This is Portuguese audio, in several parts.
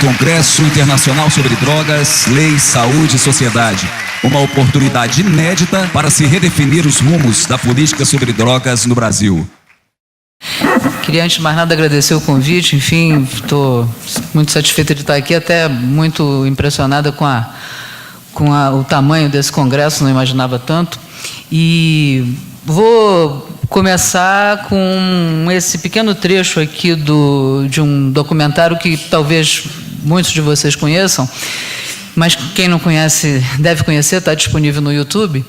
Congresso Internacional sobre Drogas, Leis, Saúde e Sociedade. Uma oportunidade inédita para se redefinir os rumos da política sobre drogas no Brasil. Queria, antes de mais nada, agradecer o convite. Enfim, estou muito satisfeita de estar aqui, até muito impressionada com o tamanho desse congresso, não imaginava tanto. E vou começar com esse pequeno trecho aqui de um documentário que talvez muitos de vocês conheçam, mas quem não conhece deve conhecer, está disponível no YouTube,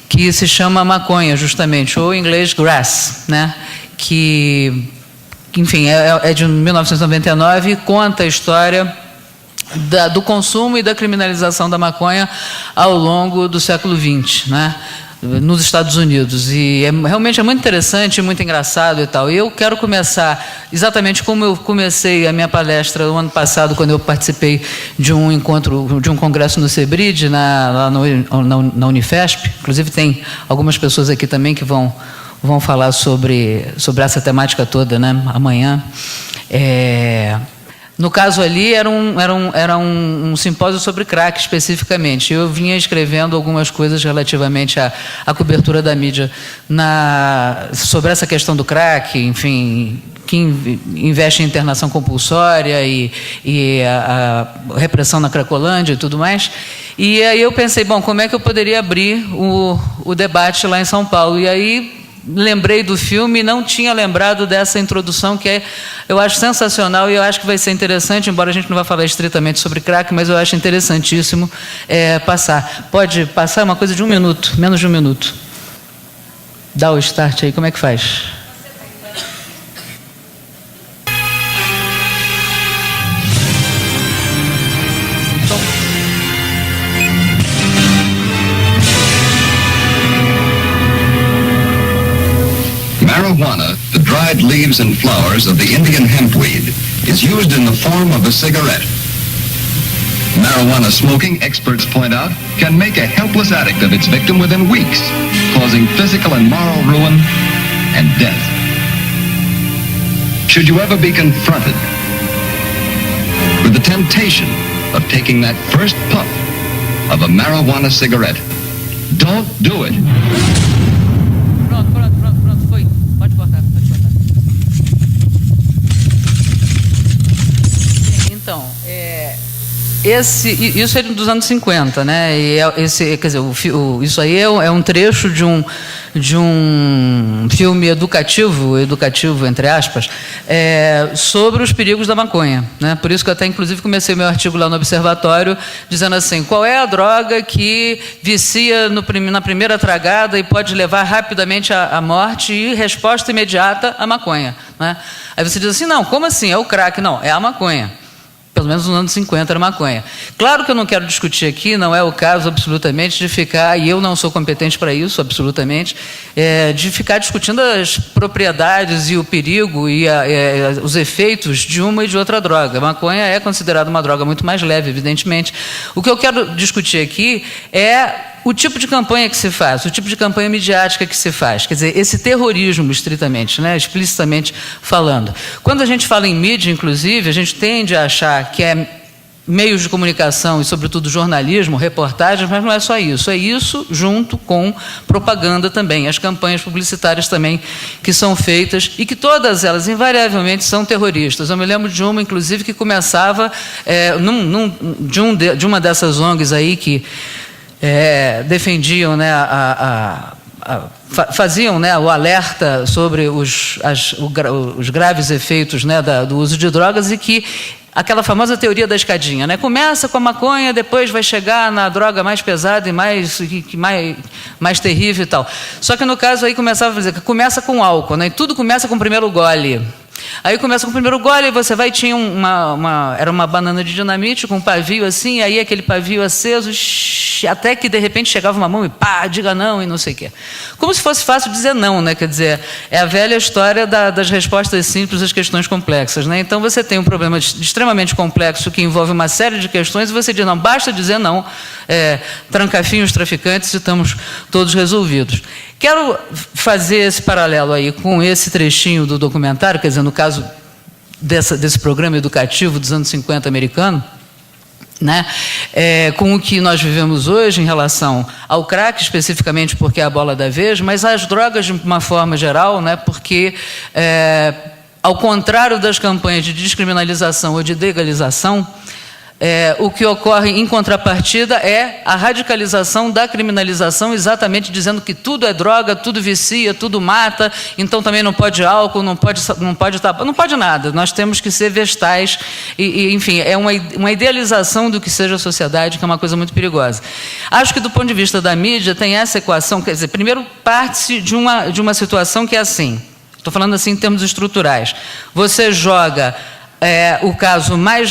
que se chama Maconha, justamente, ou em inglês Grass, né? Que, enfim, é de 1999 e conta a história do consumo e da criminalização da maconha ao longo do século XX, né? Nos Estados Unidos, e realmente é muito interessante, muito engraçado e tal. E eu quero começar exatamente como eu comecei a minha palestra no ano passado, quando eu participei de um encontro, de um congresso no CEBRID, lá na Unifesp. Inclusive tem algumas pessoas aqui também que vão falar sobre essa temática toda, né, amanhã. No caso ali, era um simpósio sobre crack, especificamente. Eu vinha escrevendo algumas coisas relativamente à cobertura da mídia sobre essa questão do crack, enfim, que investe em internação compulsória e a repressão na Cracolândia e tudo mais. E aí eu pensei, bom, como é que eu poderia abrir o debate lá em São Paulo? E aí lembrei do filme e não tinha lembrado dessa introdução, que eu acho sensacional e eu acho que vai ser interessante, embora a gente não vá falar estritamente sobre crack, mas eu acho interessantíssimo passar. Pode passar uma coisa de 1 minuto, menos de 1 minuto. Dá o start aí, como é que faz? Marijuana, the dried leaves and flowers of the Indian hempweed, is used in the form of a cigarette. Marijuana smoking, experts point out, can make a helpless addict of its victim within weeks, causing physical and moral ruin and death. Should you ever be confronted with the temptation of taking that first puff of a marijuana cigarette, don't do it. Então, isso é dos anos 50, né? E quer dizer, isso aí é um trecho de um filme educativo entre aspas, sobre os perigos da maconha, né? Por isso que eu até inclusive comecei meu artigo lá no Observatório dizendo assim: qual é a droga que vicia na primeira tragada e pode levar rapidamente à morte, e resposta imediata, a maconha, né? Aí você diz assim: não, como assim? É o crack? Não, é a maconha. Pelo menos nos anos 50 era maconha. Claro que eu não quero discutir aqui, não é o caso absolutamente de ficar, e eu não sou competente para isso, absolutamente, de ficar discutindo as propriedades e o perigo e os efeitos de uma e de outra droga. A maconha é considerada uma droga muito mais leve, evidentemente. O que eu quero discutir aqui é o tipo de campanha que se faz, o tipo de campanha midiática que se faz, quer dizer, esse terrorismo estritamente, né, explicitamente falando. Quando a gente fala em mídia, inclusive, a gente tende a achar que é meios de comunicação e, sobretudo, jornalismo, reportagens, mas não é só isso. É isso junto com propaganda também, as campanhas publicitárias também que são feitas e que todas elas, invariavelmente, são terroristas. Eu me lembro de uma, inclusive, que começava de uma dessas ONGs aí que defendiam, né, faziam, né, o alerta sobre os graves efeitos, né, do uso de drogas, e que aquela famosa teoria da escadinha, né? Começa com a maconha, depois vai chegar na droga mais pesada e mais terrível e tal. Só que no caso aí começava a dizer que começa com álcool, né? E tudo começa com o primeiro gole. Aí começa com o primeiro gole, você vai, tinha era uma banana de dinamite com um pavio assim, aí aquele pavio aceso, até que de repente chegava uma mão e pá, diga não e não sei o quê. Como se fosse fácil dizer não, né? Quer dizer, é a velha história das respostas simples às questões complexas, né? Então você tem um problema extremamente complexo que envolve uma série de questões e você diz, não, basta dizer não, trancafinhos, traficantes e estamos todos resolvidos. Quero fazer esse paralelo aí com esse trechinho do documentário, quer dizer, no caso desse programa educativo dos anos 50 americano, né? Com o que nós vivemos hoje em relação ao crack, especificamente porque é a bola da vez, mas às drogas de uma forma geral, né? Porque, ao contrário das campanhas de descriminalização ou de legalização, o que ocorre em contrapartida é a radicalização da criminalização, exatamente dizendo que tudo é droga, tudo vicia, tudo mata, então também não pode álcool, não pode nada. Nós temos que ser vestais, enfim, é uma idealização do que seja a sociedade, que é uma coisa muito perigosa. Acho que, do ponto de vista da mídia, tem essa equação, quer dizer, primeiro parte-se de uma situação que é assim, estou falando assim em termos estruturais, você joga o caso mais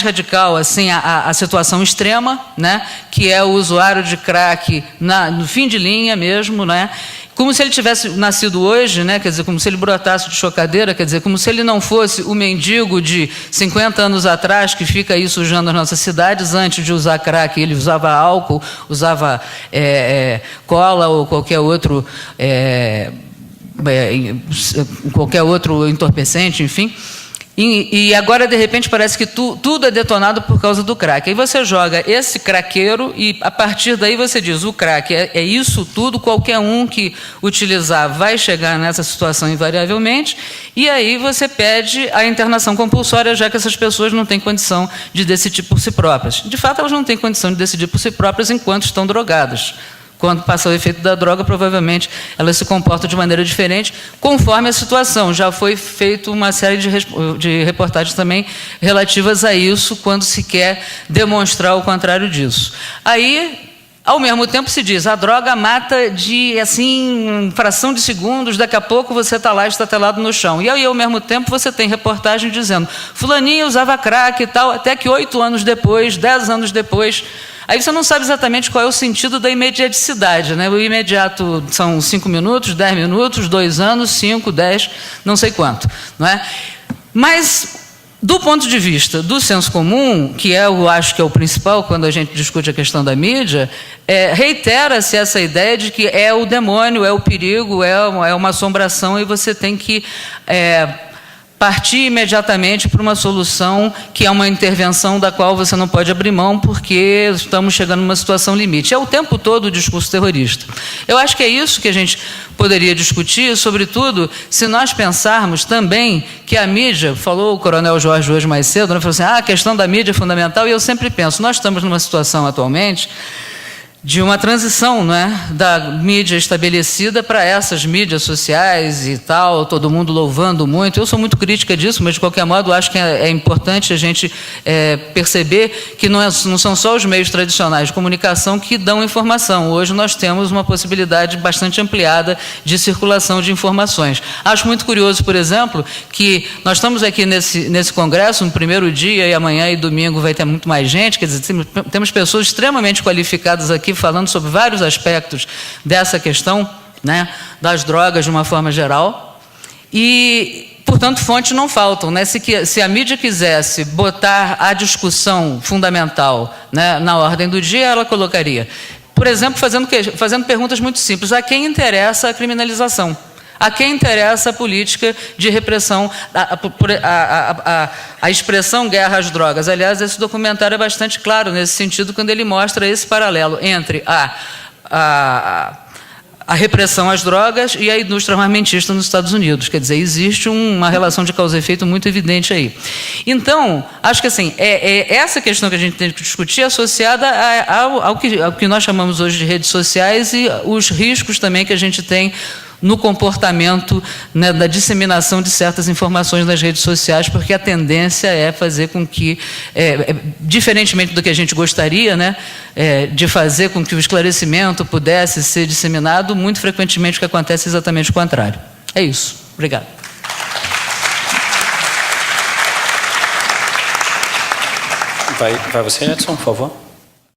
radical, assim, a situação extrema, né, que é o usuário de crack no fim de linha mesmo, né, como se ele tivesse nascido hoje, né, quer dizer, como se ele brotasse de chocadeira, quer dizer, como se ele não fosse o mendigo de 50 anos atrás que fica aí sujando as nossas cidades. Antes de usar crack, ele usava álcool, usava cola ou qualquer outro entorpecente, enfim. E agora, de repente, parece que tudo é detonado por causa do crack. Aí você joga esse craqueiro e, a partir daí, você diz, o crack é isso tudo, qualquer um que utilizar vai chegar nessa situação invariavelmente, e aí você pede a internação compulsória, já que essas pessoas não têm condição de decidir por si próprias. De fato, elas não têm condição de decidir por si próprias enquanto estão drogadas. Quando passa o efeito da droga, provavelmente elas se comportam de maneira diferente, conforme a situação. Já foi feito uma série de reportagens também relativas a isso, quando se quer demonstrar o contrário disso. Aí, ao mesmo tempo, se diz, a droga mata de, assim, fração de segundos, daqui a pouco você está lá estatelado no chão. E aí, ao mesmo tempo, você tem reportagem dizendo, fulaninho usava crack e tal, até que 8 anos depois, 10 anos depois... Aí você não sabe exatamente qual é o sentido da imediaticidade, né? O imediato são 5 minutos, 10 minutos, 2 anos, 5, 10, não sei quanto, não é? Mas, do ponto de vista do senso comum, que eu acho que é o principal quando a gente discute a questão da mídia, reitera-se essa ideia de que é o demônio, é o perigo, é uma assombração, e você tem que partir imediatamente para uma solução que é uma intervenção da qual você não pode abrir mão, porque estamos chegando numa situação limite. É o tempo todo o discurso terrorista. Eu acho que é isso que a gente poderia discutir, sobretudo se nós pensarmos também que a mídia, falou o Coronel Jorge hoje mais cedo, né, falou assim, a questão da mídia é fundamental, e eu sempre penso, nós estamos numa situação atualmente de uma transição, não é, da mídia estabelecida para essas mídias sociais e tal, todo mundo louvando muito. Eu sou muito crítica disso, mas, de qualquer modo, acho que é importante a gente perceber que não são só os meios tradicionais de comunicação que dão informação. Hoje nós temos uma possibilidade bastante ampliada de circulação de informações. Acho muito curioso, por exemplo, que nós estamos aqui nesse congresso, no primeiro dia, e amanhã e domingo vai ter muito mais gente, quer dizer, temos pessoas extremamente qualificadas aqui, falando sobre vários aspectos dessa questão, né, das drogas de uma forma geral, e, portanto, fontes não faltam, né? Se a mídia quisesse botar a discussão fundamental, né, na ordem do dia, ela colocaria, por exemplo, fazendo perguntas muito simples, a quem interessa a criminalização? A quem interessa a política de repressão, a expressão guerra às drogas? Aliás, esse documentário é bastante claro nesse sentido, quando ele mostra esse paralelo entre a repressão às drogas e a indústria armamentista nos Estados Unidos. Quer dizer, existe uma relação de causa e efeito muito evidente aí. Então, acho que assim, essa questão que a gente tem que discutir associada ao que nós chamamos hoje de redes sociais e os riscos também que a gente tem no comportamento, né, da disseminação de certas informações nas redes sociais, porque a tendência é fazer com que, diferentemente do que a gente gostaria, né, de fazer com que o esclarecimento pudesse ser disseminado, muito frequentemente o que acontece é exatamente o contrário. É isso. Obrigado. Vai você, Edson, por favor.